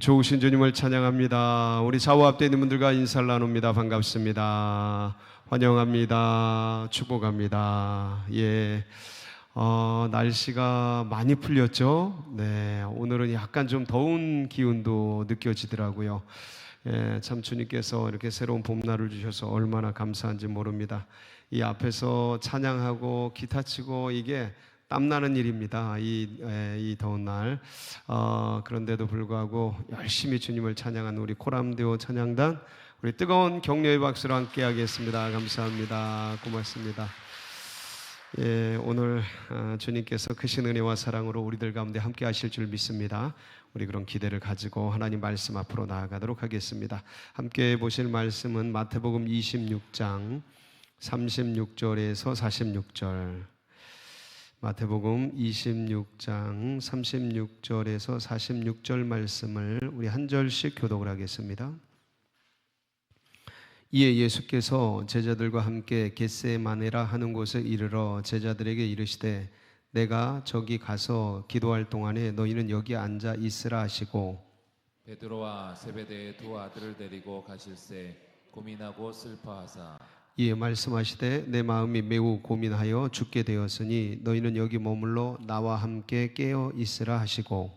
좋으신 주님을 찬양합니다. 우리 좌우 앞에 있는 분들과 인사를 나눕니다. 반갑습니다. 환영합니다. 축복합니다. 날씨가 많이 풀렸죠? 네, 오늘은 약간 좀 더운 기운도 느껴지더라고요. 참 주님께서 이렇게 새로운 봄날을 주셔서 얼마나 감사한지 모릅니다. 이 앞에서 찬양하고 기타 치고 이게 땀나는 일입니다. 이 더운 날. 그런데도 불구하고 열심히 주님을 찬양한 우리 코람데오 찬양단, 우리 뜨거운 격려의 박수로 함께 하겠습니다. 감사합니다. 고맙습니다. 오늘 주님께서 크신 은혜와 사랑으로 우리들 가운데 함께 하실 줄 믿습니다. 우리 그런 기대를 가지고 하나님 말씀 앞으로 나아가도록 하겠습니다. 함께 보실 말씀은 마태복음 26장 36절에서 46절, 마태복음 26장 36절에서 46절 말씀을 우리 한 절씩 교독을 하겠습니다. 이에 예수께서 제자들과 함께 겟세마네라 하는 곳에 이르러 제자들에게 이르시되 내가 저기 가서 기도할 동안에 너희는 여기 앉아 있으라 하시고, 베드로와 세베대의 두 아들을 데리고 가실새 고민하고 슬퍼하사 이에 말씀하시되 내 마음이 매우 고민하여 죽게 되었으니 너희는 여기 머물러 나와 함께 깨어 있으라 하시고,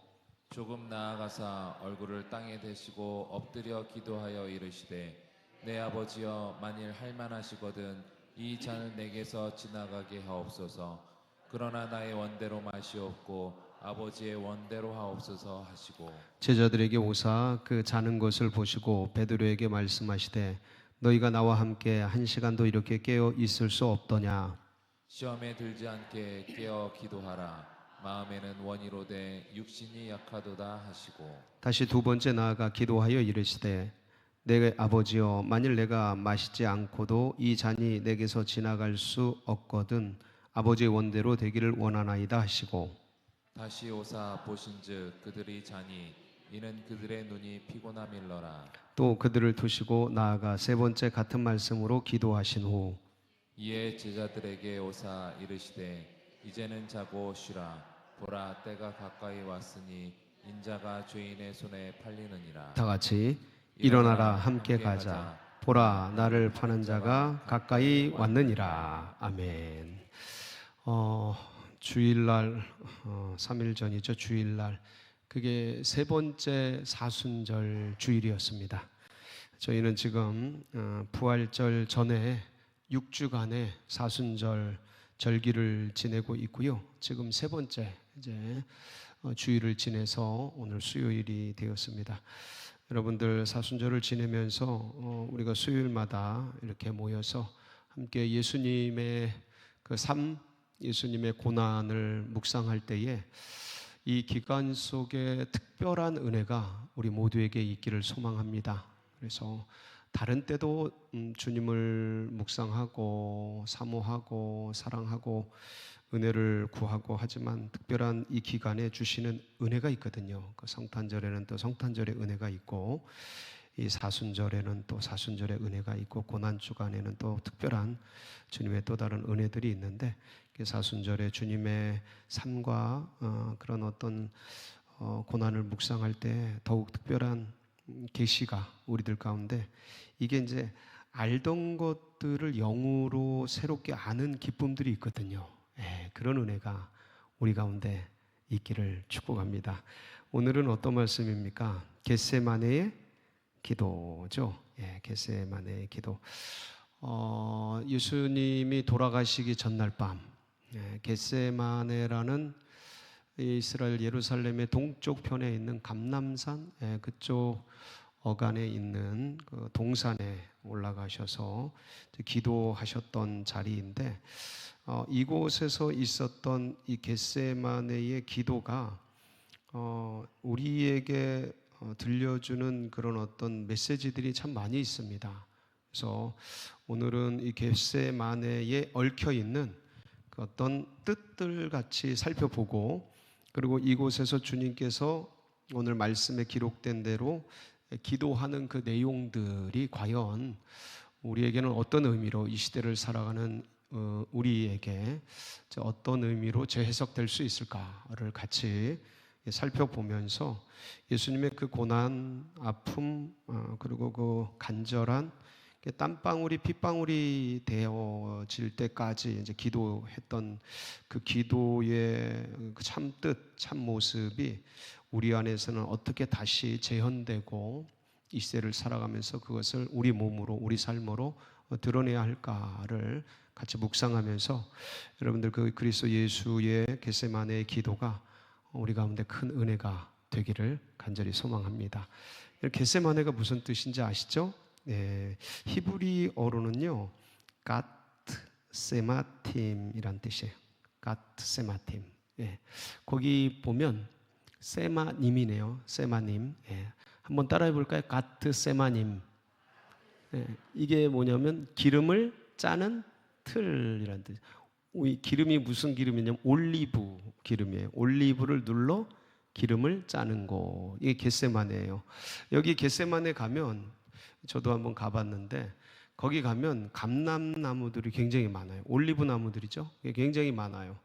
조금 나아가사 얼굴을 땅에 대시고 엎드려 기도하여 이르시되 내 아버지여, 만일 할만하시거든 이 잔을 내게서 지나가게 하옵소서. 그러나 나의 원대로 마시옵고 아버지의 원대로 하옵소서 하시고, 제자들에게 오사 그 자는 것을 보시고 베드로에게 말씀하시되 너희가 나와 함께 한 시간도 이렇게 깨어 있을 수 없더냐. 시험에 들지 않게 깨어 기도하라. 마음에는 원이로되 육신이 약하도다 하시고, 다시 두 번째 나아가 기도하여 이르시되 내 아버지여, 만일 내가 마시지 않고도 이 잔이 내게서 지나갈 수 없거든 아버지의 원대로 되기를 원하나이다 하시고, 다시 오사 보신즉 그들이 자니 이는 그들의 눈이 피곤함일러라. 또 그들을 두시고 나아가 세 번째 같은 말씀으로 기도하신 후 이에 제자들에게 오사 이르시되 이제는 자고 쉬라. 보라, 때가 가까이 왔으니 인자가 죄인의 손에 팔리느니라. 다 같이 일어나라 함께 가자. 보라, 나를 파는 자가 가까이 왔느니라. 아멘. 주일날 3일 전이죠. 주일날 그게 세 번째 사순절 주일이었습니다. 저희는 지금 부활절 전에 6주간의 사순절 절기를 지내고 있고요. 지금 세 번째 이제 주일을 지내서 오늘 수요일이 되었습니다. 여러분들 사순절을 지내면서 우리가 수요일마다 이렇게 모여서 함께 예수님의 그 삶, 예수님의 고난을 묵상할 때에 이 기간 속에 특별한 은혜가 우리 모두에게 있기를 소망합니다. 그래서 다른 때도 주님을 묵상하고 사모하고 사랑하고 은혜를 구하고 하지만 특별한 이 기간에 주시는 은혜가 있거든요. 그 성탄절에는 또 성탄절의 은혜가 있고, 이 사순절에는 또 사순절의 은혜가 있고, 고난주간에는 또 특별한 주님의 또 다른 은혜들이 있는데, 사순절에 주님의 삶과 그런 어떤 고난을 묵상할 때 더욱 특별한 계시가 우리들 가운데, 이게 이제 알던 것들을 영으로 새롭게 아는 기쁨들이 있거든요. 그런 은혜가 우리 가운데 있기를 축복합니다. 오늘은 어떤 말씀입니까? 겟세마네의 기도죠. 겟세마네의 기도. 예수님이 돌아가시기 전날 밤, 겟세마네라는 이스라엘 예루살렘의 동쪽 편에 있는 감람산, 그쪽 어간에 있는 그 동산에 올라가셔서 기도하셨던 자리인데, 이곳에서 있었던 이 겟세마네의 기도가 우리에게 들려주는 그런 어떤 메시지들이 참 많이 있습니다. 그래서 오늘은 이 겟세마네에 얽혀 있는 그 어떤 뜻들 같이 살펴보고, 그리고 이곳에서 주님께서 오늘 말씀에 기록된 대로 기도하는 그 내용들이 과연 우리에게는 어떤 의미로, 이 시대를 살아가는 우리에게 어떤 의미로 재해석될 수 있을까를 같이 살펴보면서 예수님의 그 고난, 아픔, 그리고 그 간절한 땀방울이 핏방울이 되어질 때까지 이제 기도했던 그 기도의 그 참뜻, 참 모습이 우리 안에서는 어떻게 다시 재현되고 이 시대를 살아가면서 그것을 우리 몸으로, 우리 삶으로 드러내야 할까를 같이 묵상하면서 여러분들 그 그리스도 예수의 겟세마네의 기도가 우리 가운데 큰 은혜가 되기를 간절히 소망합니다. 겟세마네가 무슨 뜻인지 아시죠? 네, 히브리어로는요, 갓세마팀이란 뜻이에요. 갓세마팀. 예, 거기 보면 세마님이네요. 세마님. 예, 한번 따라해 볼까요? 갓세마님. 예, 이게 뭐냐면 기름을 짜는 틀이란 뜻. 이 기름이 무슨 기름이냐면 올리브 기름이에요. 올리브를 눌러 기름을 짜는 곳. 이게 겟세마네예요. 여기 겟세마네 가면 저도 한번 가봤는데 거기 가면 감람나무들이 굉장히 많아요. 올리브 나무들이죠. 굉장히 많아요.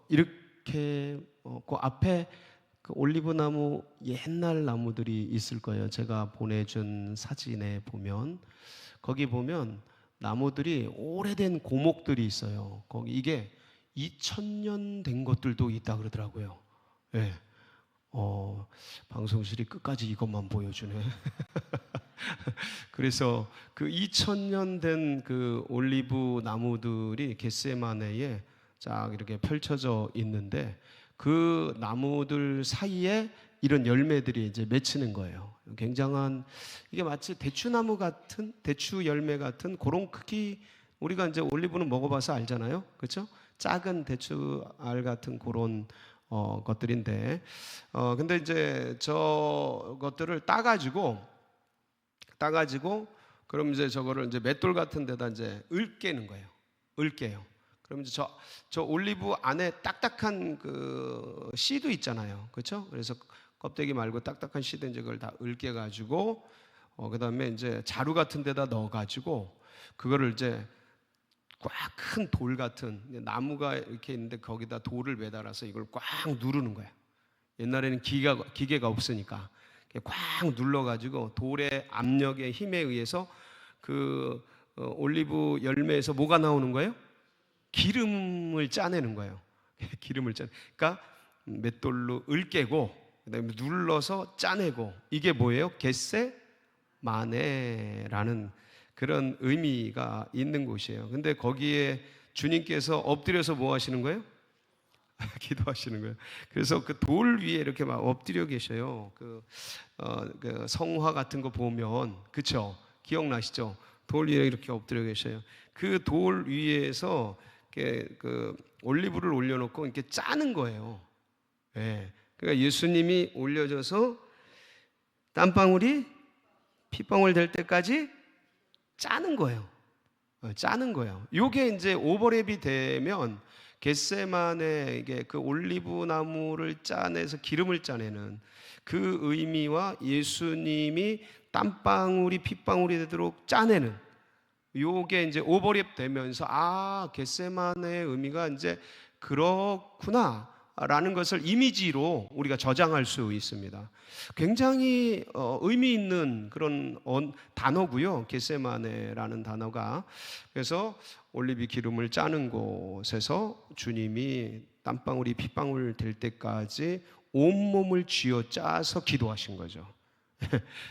이렇게 그 앞에 그 올리브 나무 옛날 나무들이 있을 거예요. 제가 보내준 사진에 보면 거기 보면 나무들이 오래된 고목들이 있어요. 거기 이게 2000년 된 것들도 있다 그러더라고요. 예. 방송실이 끝까지 이것만 보여주네. 그래서 그 2000년 된 그 올리브 나무들이 겟세마네에 쫙 이렇게 펼쳐져 있는데 그 나무들 사이에 이런 열매들이 이제 맺히는 거예요. 굉장한 이게 마치 대추나무 같은 대추 열매 같은 그런 크기. 우리가 이제 올리브는 먹어봐서 알잖아요, 그렇죠? 작은 대추알 같은 그런 것들인데, 근데 이제 저 것들을 따가지고 그럼 이제 저거를 이제 맷돌 같은 데다 이제 으깨는 거예요. 으깨요. 그럼 이제 저 올리브 안에 딱딱한 그 씨도 있잖아요, 그렇죠? 그래서 껍데기 말고 딱딱한 씨도 이제 그걸 다 으깨 가지고 그다음에 이제 자루 같은 데다 넣어 가지고 그거를 이제 꽉 큰 돌 같은 나무가 이렇게 있는데 거기다 돌을 매달아서 이걸 꽉 누르는 거야. 옛날에는 기계가 없으니까 꽉 눌러 가지고 돌의 압력의 힘에 의해서 그 올리브 열매에서 뭐가 나오는 거예요? 기름을 짜내는 거예요. 기름을 짜. 그러니까 맷돌로 으깨고 그다음에 눌러서 짜내고 이게 뭐예요? 겟세마네라는 그런 의미가 있는 곳이에요. 근데 거기에 주님께서 엎드려서 뭐 하시는 거예요? 기도하시는 거예요. 그래서 그 돌 위에 이렇게 막 엎드려 계셔요. 그 성화 같은 거 보면 그쵸? 기억나시죠? 돌 위에 이렇게 엎드려 계셔요. 그 돌 위에서 그 올리브를 올려놓고 이렇게 짜는 거예요. 예. 그러니까 예수님이 올려져서 땀방울이 핏방울 될 때까지 짜는 거예요. 짜는 거예요. 요게 이제 오버랩이 되면 겟세마네 이게 그 올리브 나무를 짜내서 기름을 짜내는 그 의미와 예수님이 땀방울이 핏방울이 되도록 짜내는 요게 이제 오버랩 되면서 겟세마네의 의미가 이제 그렇구나 라는 것을 이미지로 우리가 저장할 수 있습니다. 굉장히 의미 있는 그런 단어고요. 겟세마네라는 단어가. 그래서 올리브 기름을 짜는 곳에서 주님이 땀방울이 핏방울 될 때까지 온몸을 쥐어 짜서 기도하신 거죠.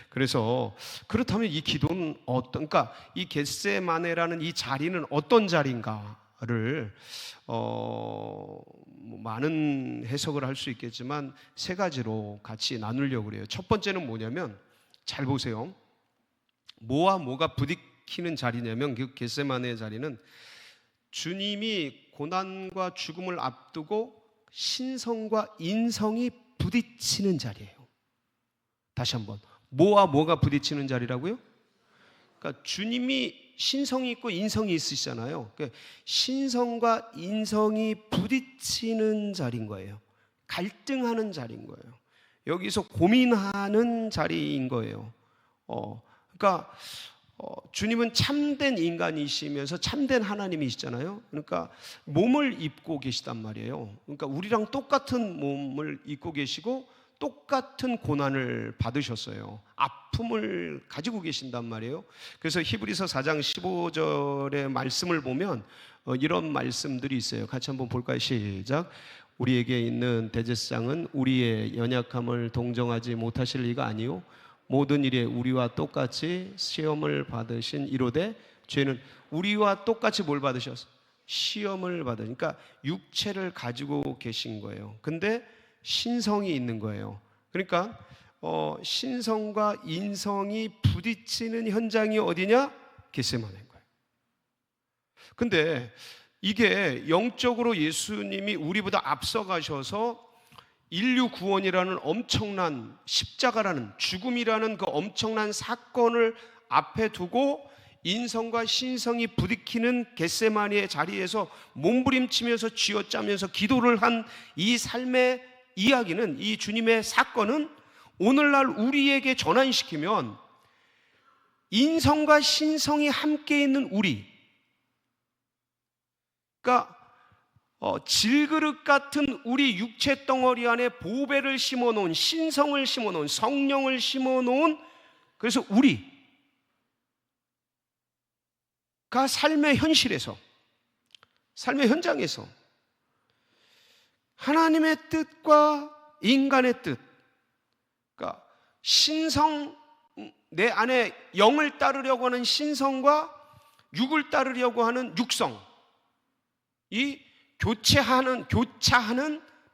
그래서 그렇다면 이 기도는 그러니까 이 겟세마네라는 이 자리는 어떤 자리인가를 많은 해석을 할 수 있겠지만 세 가지로 같이 나누려고 그래요. 첫 번째는 뭐냐면 잘 보세요. 뭐와 뭐가 부딪히는 자리냐면 그 겟세마네의 자리는 주님이 고난과 죽음을 앞두고 신성과 인성이 부딪히는 자리예요. 다시 한번 뭐와 뭐가 부딪히는 자리라고요? 그러니까 주님이 신성이 있고 인성이 있으시잖아요. 그러니까 신성과 인성이 부딪히는 자리인 거예요. 갈등하는 자리인 거예요. 여기서 고민하는 자리인 거예요. 그러니까 주님은 참된 인간이시면서 참된 하나님이시잖아요. 그러니까 몸을 입고 계시단 말이에요. 그러니까 우리랑 똑같은 몸을 입고 계시고 똑같은 고난을 받으셨어요. 아픔을 가지고 계신단 말이에요. 그래서 히브리서 4장 15절의 말씀을 보면 이런 말씀들이 있어요. 같이 한번 볼까요? 시작. 우리에게 있는 대제사장은 우리의 연약함을 동정하지 못하실 리가 아니요 모든 일에 우리와 똑같이 시험을 받으신 이로되 죄는 우리와 똑같이 뭘 받으셨어요? 시험을 받으니까 육체를 가지고 계신 거예요. 근데 신성이 있는 거예요. 그러니까 신성과 인성이 부딪히는 현장이 어디냐? 겟세마네인 거예요. 근데 이게 영적으로 예수님이 우리보다 앞서가셔서 인류 구원이라는 엄청난 십자가라는 죽음이라는 그 엄청난 사건을 앞에 두고 인성과 신성이 부딪히는 겟세마니의 자리에서 몸부림치면서 쥐어짜면서 기도를 한 이 삶의 이야기는, 이 주님의 사건은 오늘날 우리에게 전환시키면 인성과 신성이 함께 있는 우리, 그러니까 질그릇 같은 우리 육체 덩어리 안에 보배를 심어놓은, 신성을 심어놓은, 성령을 심어놓은, 그래서 우리가 삶의 현실에서, 삶의 현장에서 하나님의 뜻과 인간의 뜻, 그러니까 신성, 내 안에 영을 따르려고 하는 신성과 육을 따르려고 하는 육성, 이 교차하는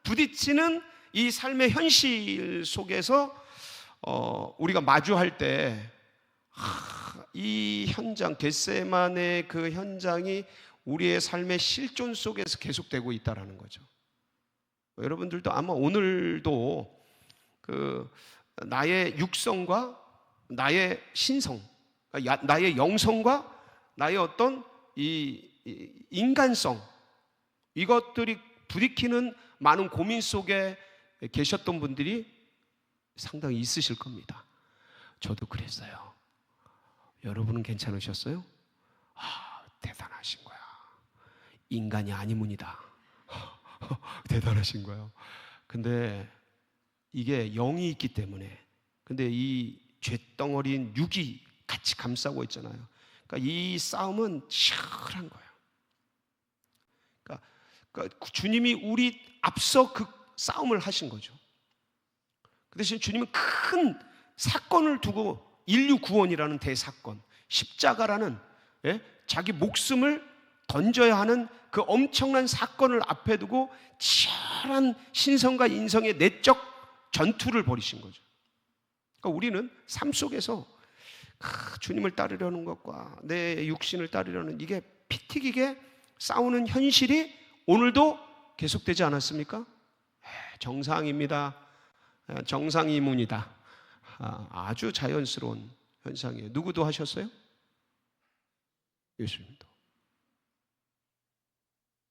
부딪히는 이 삶의 현실 속에서 우리가 마주할 때 이 현장, 겟세마네 그 현장이 우리의 삶의 실존 속에서 계속되고 있다는 거죠. 여러분들도 아마 오늘도 그 나의 육성과 나의 신성, 나의 영성과 나의 어떤 이 인간성, 이것들이 부딪히는 많은 고민 속에 계셨던 분들이 상당히 있으실 겁니다. 저도 그랬어요. 여러분은 괜찮으셨어요? 대단하신 거야. 인간이 아니문이다. 대단하신 거예요. 근데 이게 영이 있기 때문에, 근데 이 죄덩어리인 육이 같이 감싸고 있잖아요. 그러니까 이 싸움은 치열한 거예요. 그러니까 주님이 우리 앞서 그 싸움을 하신 거죠. 그 대신 주님은 큰 사건을 두고 인류 구원이라는 대사건, 십자가라는 자기 목숨을 던져야 하는 그 엄청난 사건을 앞에 두고 치열한 신성과 인성의 내적 전투를 벌이신 거죠. 그러니까 우리는 삶 속에서 주님을 따르려는 것과 내 육신을 따르려는 이게 피 튀기게 싸우는 현실이 오늘도 계속되지 않았습니까? 정상입니다. 정상이문이다. 아주 자연스러운 현상이에요. 누구도 하셨어요? 예수님도.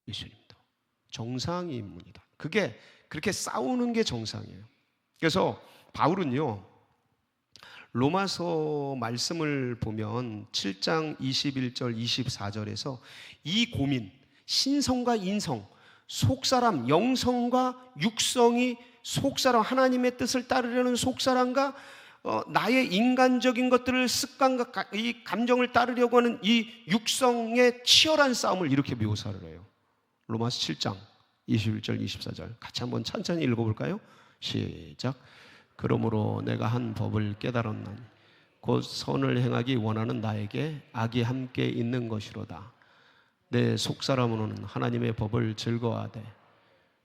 예수님도. 정상이문이다. 그게 그렇게 싸우는 게 정상이에요. 그래서 바울은요, 로마서 말씀을 보면 7장 21절 24절에서 이 고민, 신성과 인성, 속사람, 영성과 육성이 속사람, 하나님의 뜻을 따르려는 속사람과 나의 인간적인 것들을 습관과 이 감정을 따르려고 하는 이 육성의 치열한 싸움을 이렇게 묘사를 해요. 로마서 7장 21절 24절 같이 한번 천천히 읽어볼까요? 시작. 그러므로 내가 한 법을 깨달았나니 곧 선을 행하기 원하는 나에게 악이 함께 있는 것이로다. 내 속사람으로는 하나님의 법을 즐거워하되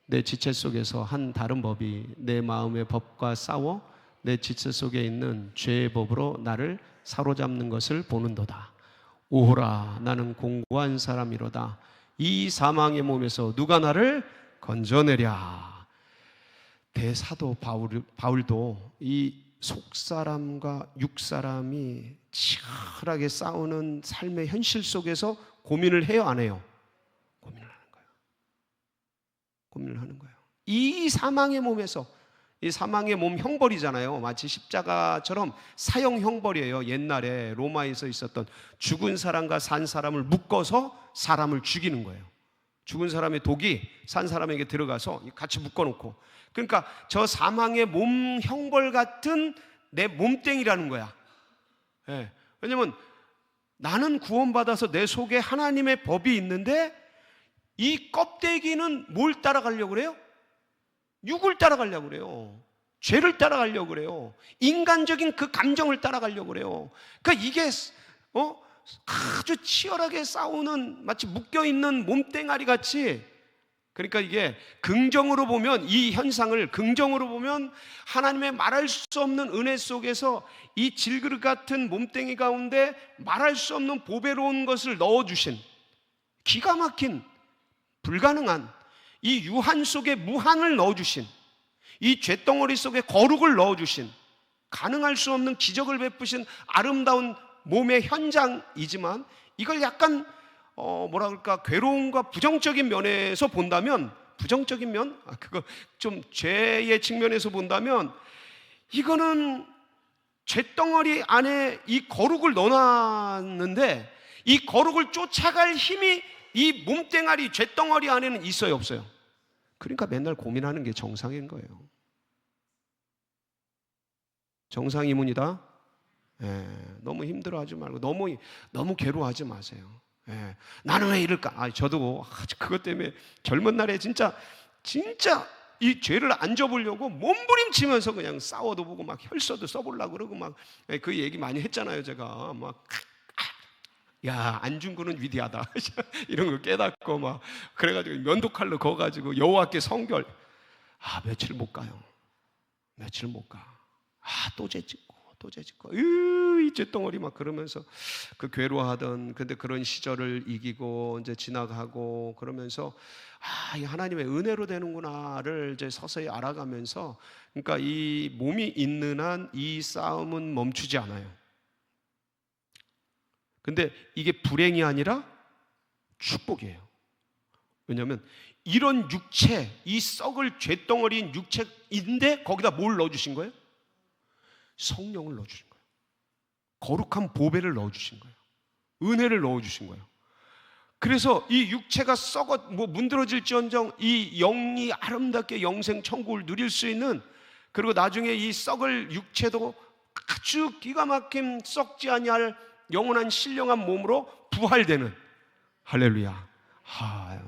내 지체 속에서 한 다른 법이 내 마음의 법과 싸워 내 지체 속에 있는 죄의 법으로 나를 사로잡는 것을 보는도다. 오호라, 나는 공고한 사람이로다. 이 사망의 몸에서 누가 나를 건져내랴. 대사도 바울도 이 속사람과 육사람이 치열하게 싸우는 삶의 현실 속에서 고민을 해요, 안 해요? 고민을 하는 거예요. 고민을 하는 거예요. 이 사망의 몸에서 이 사망의 몸 형벌이잖아요. 마치 십자가처럼 사형 형벌이에요. 옛날에 로마에서 있었던 죽은 사람과 산 사람을 묶어서 사람을 죽이는 거예요. 죽은 사람의 독이 산 사람에게 들어가서 같이 묶어놓고, 그러니까 저 사망의 몸 형벌 같은 내 몸땡이라는 거야. 예. 왜냐면 나는 구원받아서 내 속에 하나님의 법이 있는데 이 껍데기는 뭘 따라가려고 그래요? 육을 따라가려고 그래요. 죄를 따라가려고 그래요. 인간적인 그 감정을 따라가려고 그래요. 그러니까 이게 아주 치열하게 싸우는, 마치 묶여있는 몸뚱아리 같이. 그러니까 이게 긍정으로 보면, 이 현상을 긍정으로 보면 하나님의 말할 수 없는 은혜 속에서 이 질그릇 같은 몸뚱이 가운데 말할 수 없는 보배로운 것을 넣어주신, 기가 막힌, 불가능한 이 유한 속에 무한을 넣어주신, 이 쇳덩어리 속에 거룩을 넣어주신, 가능할 수 없는 기적을 베푸신 아름다운 몸의 현장이지만, 이걸 약간 뭐라 그럴까, 괴로움과 부정적인 면에서 본다면, 부정적인 면? 그거 좀 죄의 측면에서 본다면, 이거는 쇳덩어리 안에 이 거룩을 넣어놨는데 이 거룩을 쫓아갈 힘이 이 몸뚱아리, 쇳덩어리 안에는 있어요, 없어요? 그러니까 맨날 고민하는 게 정상인 거예요. 정상이문이다. 너무 힘들어하지 말고 너무 괴로워하지 마세요. 나는 왜 이럴까? 저도 그것 때문에 젊은 날에 진짜 이 죄를 안 접으려고 몸부림치면서 그냥 싸워도 보고 막 혈서도 써보려고 그러고 막 그 얘기 많이 했잖아요. 제가 막 안중근은 위대하다 이런 거 깨닫고 막 그래가지고 면도칼로 거가지고 여호와께 성결. 며칠 못 가요. 며칠 못 가. 또 죄 짓고 이 쇳덩어리 막 그러면서 그 괴로워하던, 근데 그런 시절을 이기고 이제 지나가고 그러면서 이 하나님의 은혜로 되는구나를 이제 서서히 알아가면서, 그러니까 이 몸이 있는 한 이 싸움은 멈추지 않아요. 근데 이게 불행이 아니라 축복이에요. 왜냐하면 이런 육체, 이 썩을 쇳덩어리인 육체인데 거기다 뭘 넣어주신 거예요? 성령을 넣어주신 거예요. 거룩한 보배를 넣어주신 거예요. 은혜를 넣어주신 거예요. 그래서 이 육체가 문드러질지언정 이 영이 아름답게 영생 천국을 누릴 수 있는, 그리고 나중에 이 썩을 육체도 아주 기가 막힌 썩지 아니할 영원한 신령한 몸으로 부활되는, 할렐루야.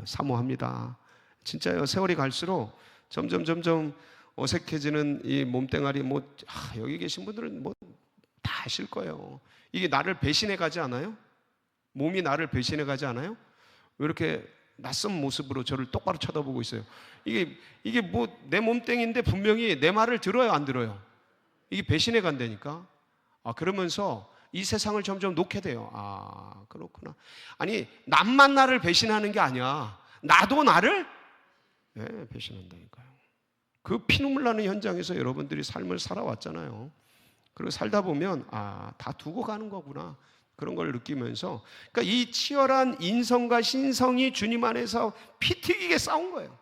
사모합니다. 진짜요. 세월이 갈수록 점점 어색해지는 이 몸뚱아리, 여기 계신 분들은 다 아실 거예요. 이게 나를 배신해 가지 않아요? 몸이 나를 배신해 가지 않아요? 왜 이렇게 낯선 모습으로 저를 똑바로 쳐다보고 있어요? 이게 내 몸뚱인데 분명히 내 말을 들어요, 안 들어요? 이게 배신해 간다니까. 그러면서 이 세상을 점점 놓게 돼요. 그렇구나. 아니, 남만 나를 배신하는 게 아니야. 나도 나를 배신한다니까요. 그 피눈물 나는 현장에서 여러분들이 삶을 살아왔잖아요. 그리고 살다 보면 다 두고 가는 거구나, 그런 걸 느끼면서, 그러니까 이 치열한 인성과 신성이 주님 안에서 피 튀기게 싸운 거예요.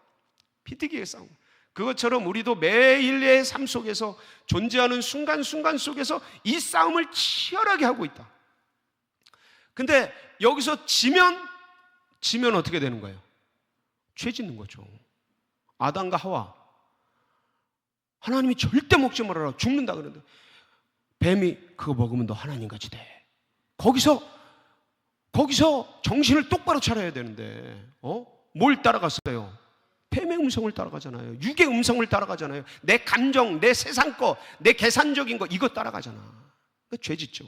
피 튀기게 싸운 거예요. 그것처럼 우리도 매일의 삶 속에서 존재하는 순간순간 속에서 이 싸움을 치열하게 하고 있다. 근데 여기서 지면 어떻게 되는 거예요? 죄 짓는 거죠. 아담과 하와, 하나님이 절대 먹지 말아라, 죽는다 그러는데 뱀이 그거 먹으면 너 하나님같이 돼. 거기서 정신을 똑바로 차려야 되는데 뭘 따라갔어요? 뱀의 음성을 따라가잖아요. 육의 음성을 따라가잖아요. 내 감정, 내 세상 거, 내 계산적인 거, 이거 따라가잖아. 그러니까 죄 짓죠.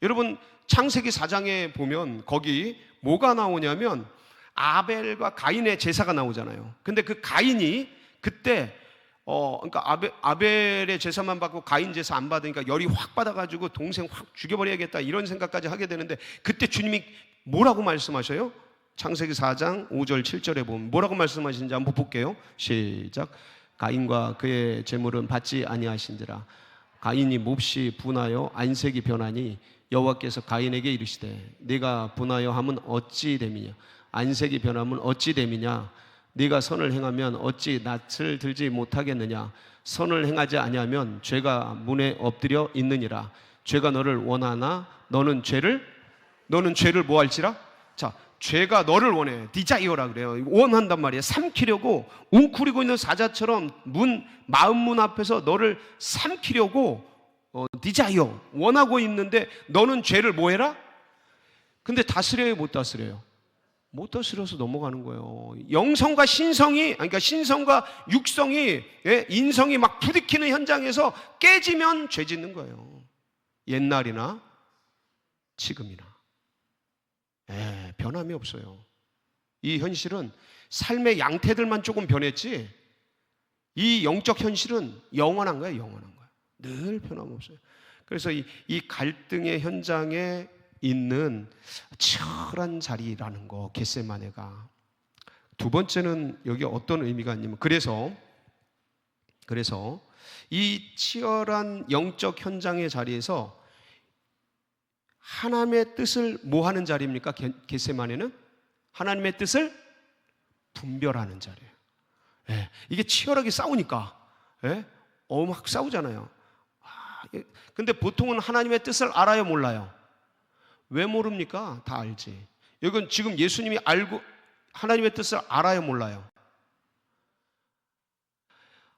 여러분, 창세기 4장에 보면 거기 뭐가 나오냐면 아벨과 가인의 제사가 나오잖아요. 근데 그 가인이 그때 그러니까 아벨의 제사만 받고 가인 제사 안 받으니까 열이 확 받아가지고 동생 확 죽여버려야겠다, 이런 생각까지 하게 되는데, 그때 주님이 뭐라고 말씀하셔요? 창세기 4장 5절 7절에 보면 뭐라고 말씀하시는지 한번 볼게요. 시작. 가인과 그의 제물은 받지 아니하신지라. 가인이 몹시 분하여 안색이 변하니 여호와께서 가인에게 이르시되 네가 분하여 함은 어찌 됨이냐, 안색이 변함은 어찌 됨이냐. 네가 선을 행하면 어찌 낯을 들지 못하겠느냐. 선을 행하지 아니하면 죄가 문에 엎드려 있느니라. 죄가 너를 원하나 너는 죄를 뭐 할지라? 자, 죄가 너를 원해. 디자이어라 그래요. 원한단 말이에요. 삼키려고 웅크리고 있는 사자처럼 마음 문 앞에서 너를 삼키려고 디자이어 원하고 있는데 너는 죄를 뭐 해라? 근데 다스려요, 못 다스려요? 못 다스려서 넘어가는 거예요. 영성과 신성이, 그러니까 신성과 육성이, 인성이 막 부딪히는 현장에서 깨지면 죄 짓는 거예요. 옛날이나 지금이나. 변함이 없어요. 이 현실은 삶의 양태들만 조금 변했지, 이 영적 현실은 영원한 거예요. 영원한 거예요. 늘 변함없어요. 그래서 이 갈등의 현장에 있는 치열한 자리라는 거, 겟세마네가. 두 번째는 여기 어떤 의미가 있냐면, 그래서 이 치열한 영적 현장의 자리에서 하나님의 뜻을 뭐 하는 자리입니까? 겟세마네는 하나님의 뜻을 분별하는 자리예요. 이게 치열하게 싸우니까 막 싸우잖아요. 근데 보통은 하나님의 뜻을 알아요, 몰라요? 왜 모릅니까? 다 알지. 이건 지금 예수님이 알고 하나님의 뜻을 알아요, 몰라요?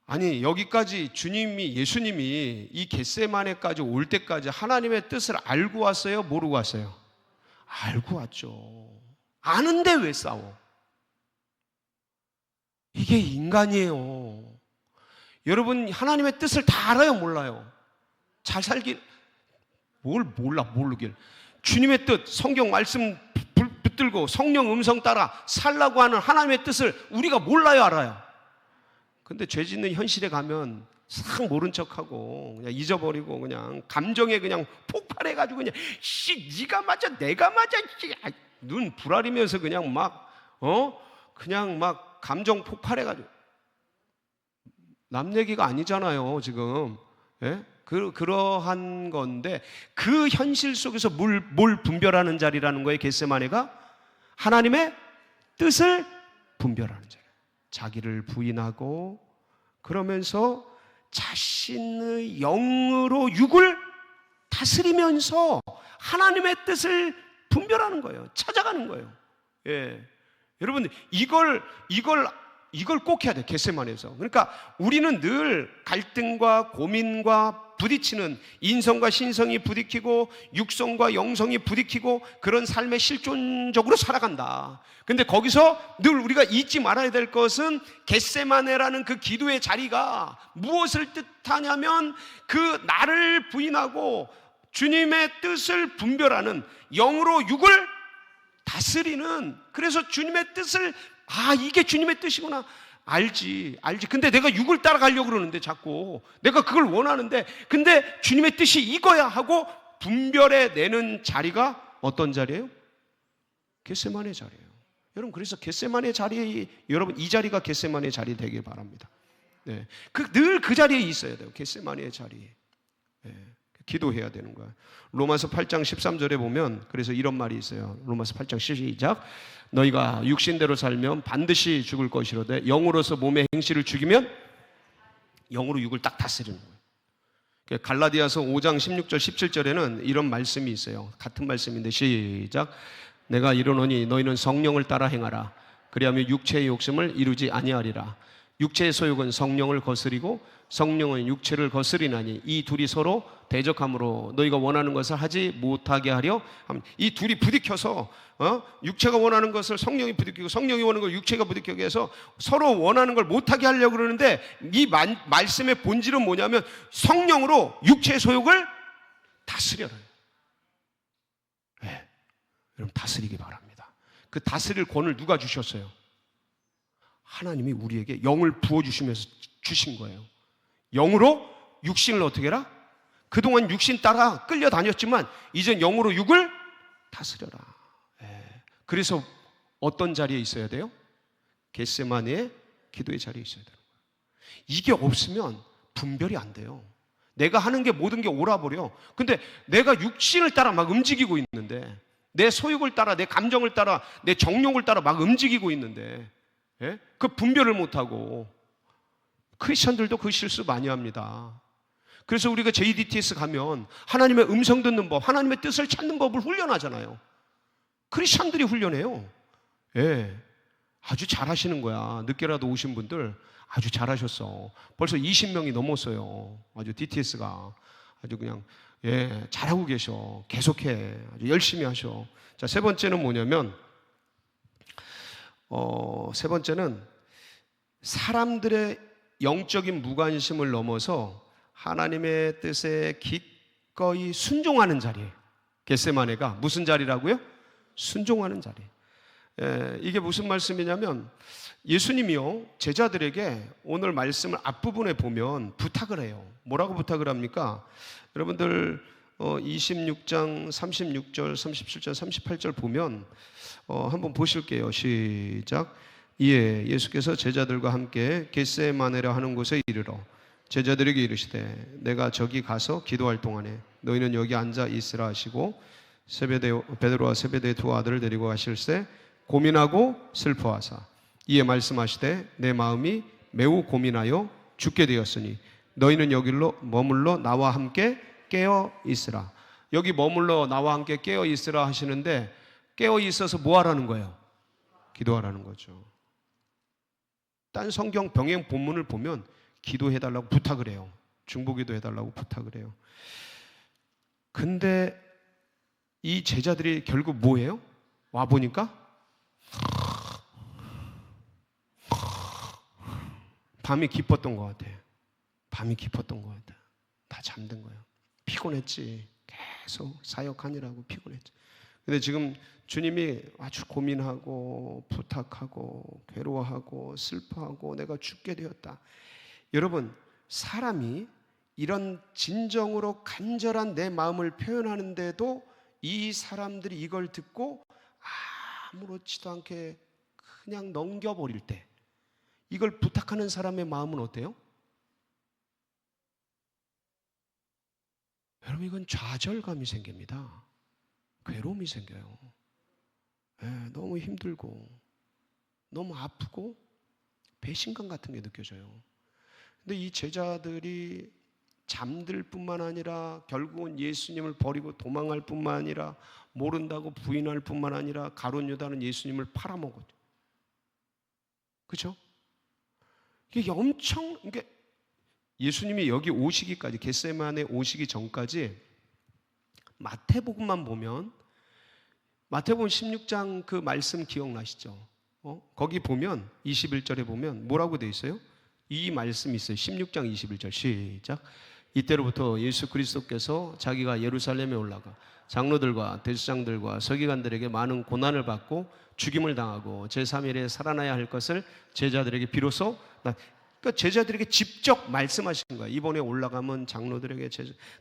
아니, 여기까지 예수님이 이 겟세마네까지 올 때까지 하나님의 뜻을 알고 왔어요, 모르고 왔어요? 알고 왔죠. 아는데 왜 싸워? 이게 인간이에요. 여러분, 하나님의 뜻을 다 알아요, 몰라요? 잘 살길, 뭘 몰라, 모르길. 주님의 뜻, 성경 말씀 붙들고 성령 음성 따라 살라고 하는 하나님의 뜻을 우리가 몰라요, 알아요? 근데 죄 짓는 현실에 가면 싹 모른 척하고 그냥 잊어버리고 그냥 감정에 그냥 폭발해가지고 그냥 네가 맞아, 내가 맞아, 눈 부라리면서 그냥 그냥 막 감정 폭발해가지고. 남 얘기가 아니잖아요, 지금. 그러한 건데, 그 현실 속에서 뭘 분별하는 자리라는 거예요, 겟세마네가? 하나님의 뜻을 분별하는 자리. 자기를 부인하고 그러면서 자신의 영으로 육을 다스리면서 하나님의 뜻을 분별하는 거예요. 찾아가는 거예요. 여러분, 이걸 꼭 해야 돼요, 겟세마네에서. 그러니까 우리는 늘 갈등과 고민과 부딪히는, 인성과 신성이 부딪히고 육성과 영성이 부딪히고 그런 삶에 실존적으로 살아간다. 근데 거기서 늘 우리가 잊지 말아야 될 것은 겟세마네라는 그 기도의 자리가 무엇을 뜻하냐면, 그 나를 부인하고 주님의 뜻을 분별하는, 영으로 육을 다스리는, 그래서 주님의 뜻을, 이게 주님의 뜻이구나, 알지. 근데 내가 육을 따라가려고 그러는데, 자꾸 내가 그걸 원하는데, 근데 주님의 뜻이 이거야 하고 분별해내는 자리가 어떤 자리예요? 겟세마네 자리예요. 여러분, 그래서 겟세마네 자리, 여러분 이 자리가 겟세마네 자리 되길 바랍니다. 늘 그 자리에 있어야 돼요, 겟세마네 자리에. 기도해야 되는 거야. 로마서 8장 13절에 보면 그래서 이런 말이 있어요. 로마서 8장 시작. 너희가 육신대로 살면 반드시 죽을 것이로되 영으로서 몸의 행실을 죽이면, 영으로 육을 딱 다스리는 거예요. 갈라디아서 5장 16절 17절에는 이런 말씀이 있어요. 같은 말씀인데 시작. 내가 이르노니 너희는 성령을 따라 행하라. 그리하면 육체의 욕심을 이루지 아니하리라. 육체의 소욕은 성령을 거스리고 성령은 육체를 거스리나니 이 둘이 서로 대적함으로 너희가 원하는 것을 하지 못하게 하려 합니다. 이 둘이 부딪혀서 육체가 원하는 것을 성령이 부딪히고 성령이 원하는 걸 육체가 부딪히게 해서 서로 원하는 걸 못하게 하려고 그러는데, 이 말씀의 본질은 뭐냐면 성령으로 육체의 소욕을 다스려라. 여러분, 다스리기 바랍니다. 그 다스릴 권을 누가 주셨어요? 하나님이 우리에게 영을 부어주시면서 주신 거예요. 영으로 육신을 어떻게 해라? 그동안 육신 따라 끌려다녔지만 이젠 영으로 육을 다스려라. 그래서 어떤 자리에 있어야 돼요? 겟세마네의 기도의 자리에 있어야 돼요. 이게 없으면 분별이 안 돼요. 내가 하는 게 모든 게 옳아버려. 근데 내가 육신을 따라 막 움직이고 있는데, 내 소욕을 따라, 내 감정을 따라, 내 정욕을 따라 막 움직이고 있는데, 예? 그 분별을 못하고. 크리스천들도 그 실수 많이 합니다. 그래서 우리가 JDTS 가면 하나님의 음성 듣는 법, 하나님의 뜻을 찾는 법을 훈련하잖아요. 크리스천들이 훈련해요. 예, 아주 잘하시는 거야. 늦게라도 오신 분들 아주 잘하셨어. 벌써 20명이 넘었어요. 아주 DTS가 아주 그냥 잘하고 계셔. 계속해. 아주 열심히 하셔. 자, 세 번째는 뭐냐면 세 번째는 사람들의 영적인 무관심을 넘어서 하나님의 뜻에 기꺼이 순종하는 자리예요. 겟세마네가 무슨 자리라고요? 순종하는 자리. 이게 무슨 말씀이냐면 예수님이요 제자들에게 오늘 말씀을 앞부분에 보면 부탁을 해요. 뭐라고 부탁을 합니까? 여러분들 26장 36절 37절 38절 보면 한번 보실게요. 시작. 이에 예수께서 제자들과 함께 겟세마네라 하는 곳에 이르러 제자들에게 이르시되 내가 저기 가서 기도할 동안에 너희는 여기 앉아 있으라 하시고 베드로와 세베대의 두 아들을 데리고 가실새 고민하고 슬퍼하사 이에 말씀하시되 내 마음이 매우 고민하여 죽게 되었으니 너희는 여기로 머물러 나와 함께 깨어 있으라. 여기 머물러 나와 함께 깨어 있으라 하시는데 깨어 있어서 뭐 하라는 거예요? 기도하라는 거죠. 딴 성경 병행 본문을 보면 기도해달라고 부탁을 해요. 중보기도 해달라고 부탁을 해요. 근데 이 제자들이 결국 뭐예요? 와보니까 밤이 깊었던 것 같아요. 밤이 깊었던 것 같아요. 다 잠든 거예요. 피곤했지. 계속 사역하느라고 피곤했지. 근데 지금 주님이 아주 고민하고 부탁하고 괴로워하고 슬퍼하고 내가 죽게 되었다. 여러분, 사람이 이런 진정으로 간절한 내 마음을 표현하는데도 이 사람들이 이걸 듣고 아무렇지도 않게 그냥 넘겨버릴 때 이걸 부탁하는 사람의 마음은 어때요? 여러분, 이건 좌절감이 생깁니다. 괴로움이 생겨요. 너무 힘들고 너무 아프고 배신감 같은 게 느껴져요. 근데 이 제자들이 잠들 뿐만 아니라 결국은 예수님을 버리고 도망할 뿐만 아니라 모른다고 부인할 뿐만 아니라 가룟 유다는 예수님을 팔아먹었죠. 그렇죠? 이게 엄청 이게 예수님이 여기 오시기까지 겟세마네 오시기 전까지 마태복음만 보면 마태복음 16장 그 말씀 기억나시죠? 거기 보면 21절에 보면 뭐라고 돼 있어요? 이 말씀이 있어요. 16장 21절 시작. 이때로부터 예수 그리스도께서 자기가 예루살렘에 올라가 장로들과 대제사장들과 서기관들에게 많은 고난을 받고 죽임을 당하고 제3일에 살아나야 할 것을 제자들에게 비로소 그러니까 제자들에게 직접 말씀하신 거예요. 이번에 올라가면 장로들에게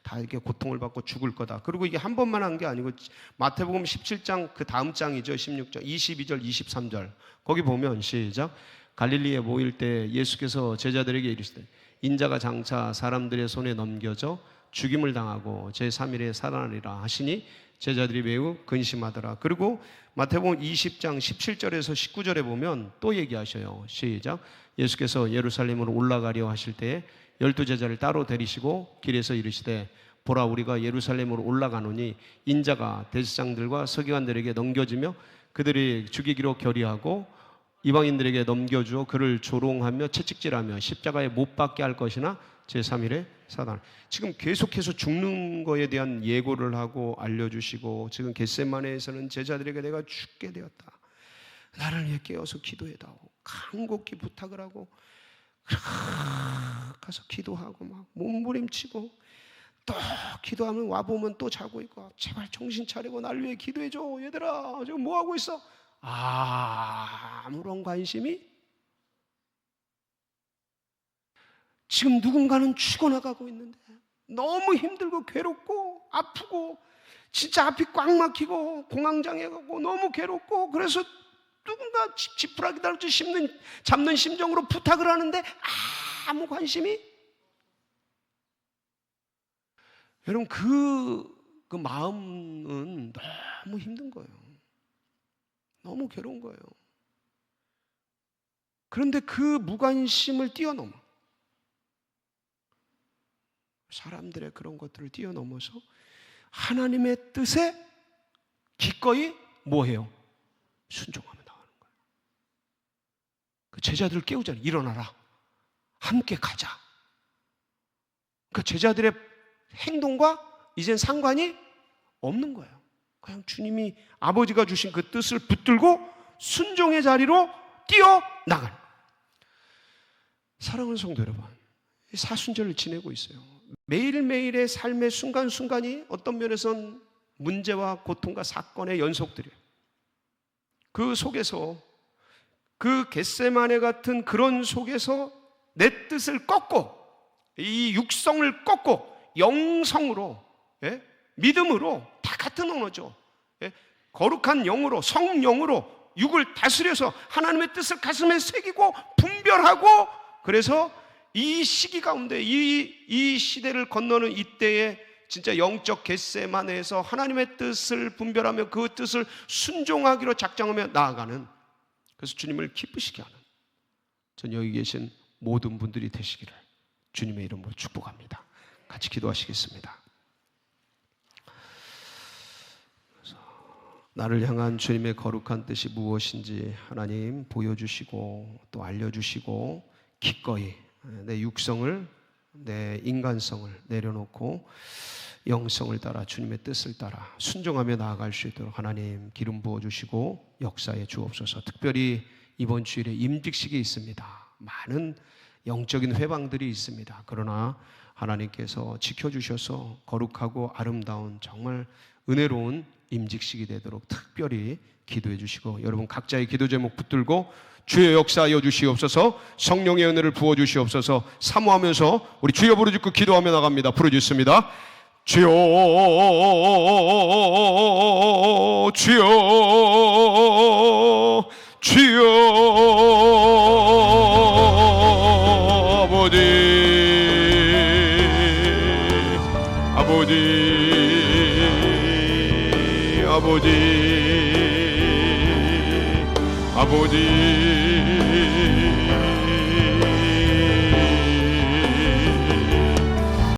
다 이렇게 고통을 받고 죽을 거다. 그리고 이게 한 번만 한 게 아니고 마태복음 17장 그 다음 장이죠. 16장 22절 23절 거기 보면 시작. 갈릴리에 모일 때 예수께서 제자들에게 이르시되 인자가 장차 사람들의 손에 넘겨져 죽임을 당하고 제3일에 살아나리라 하시니 제자들이 매우 근심하더라. 그리고 마태복음 20장 17절에서 19절에 보면 또 얘기하셔요. 시작. 예수께서 예루살렘으로 올라가려 하실 때에 12제자를 따로 데리시고 길에서 이르시되 보라 우리가 예루살렘으로 올라가노니 인자가 대제사장들과 서기관들에게 넘겨지며 그들이 죽이기로 결의하고 이방인들에게 넘겨주어 그를 조롱하며 채찍질하며 십자가에 못 박게 할 것이나 제3일에 사단. 지금 계속해서 죽는 거에 대한 예고를 하고 알려주시고 지금 겟세마네에서는 제자들에게 내가 죽게 되었다. 나를 위해 깨어서 기도해다오. 간곡히 부탁을 하고 가서 기도하고 막 몸부림치고 또 기도하면 와보면 또 자고 있고 제발 정신 차리고 날 위해 기도해줘. 얘들아 지금 뭐하고 있어? 아무런 관심이 지금 누군가는 죽어나가고 있는데 너무 힘들고 괴롭고 아프고 진짜 앞이 꽉 막히고 공황장애 가고 너무 괴롭고 그래서 누군가 지푸라기 달지 잡는 심정으로 부탁을 하는데 아무 관심이 여러분 그 마음은 너무 힘든 거예요. 너무 괴로운 거예요. 그런데 그 무관심을 뛰어넘어 사람들의 그런 것들을 뛰어넘어서 하나님의 뜻에 기꺼이 뭐해요? 순종하며 나가는 거예요. 그 제자들을 깨우잖아요. 일어나라. 함께 가자. 그 제자들의 행동과 이젠 상관이 없는 거예요. 그냥 주님이 아버지가 주신 그 뜻을 붙들고 순종의 자리로 뛰어나가는 거예요. 사랑하는 성도 여러분, 사순절을 지내고 있어요. 매일매일의 삶의 순간순간이 어떤 면에선 문제와 고통과 사건의 연속들이에요. 그 속에서 그 겟세마네 같은 그런 속에서 내 뜻을 꺾고 이 육성을 꺾고 영성으로, 믿음으로, 다 같은 언어죠. 거룩한 영으로, 성령으로 육을 다스려서 하나님의 뜻을 가슴에 새기고 분별하고, 그래서 이 시기 가운데 이 시대를 건너는 이때에 진짜 영적 겟세마네에서 하나님의 뜻을 분별하며 그 뜻을 순종하기로 작정하며 나아가는, 그래서 주님을 기쁘시게 하는 전 여기 계신 모든 분들이 되시기를 주님의 이름으로 축복합니다. 같이 기도하시겠습니다. 나를 향한 주님의 거룩한 뜻이 무엇인지 하나님 보여주시고 또 알려주시고, 기꺼이 내 육성을, 내 인간성을 내려놓고 영성을 따라 주님의 뜻을 따라 순종하며 나아갈 수 있도록 하나님 기름 부어주시고 역사에 주옵소서. 특별히 이번 주일에 임직식이 있습니다. 많은 영적인 회방들이 있습니다. 그러나 하나님께서 지켜주셔서 거룩하고 아름다운 정말 은혜로운 임직식이 되도록 특별히 기도해 주시고, 여러분 각자의 기도 제목 붙들고 주의 역사하여 주시옵소서, 성령의 은혜를 부어 주시옵소서 사모하면서 우리 주여 부르짖고 기도하며 나갑니다. 부르짖습니다. 주여, 주여, 주여, 아버지, 아버지, 아버지, 아버지,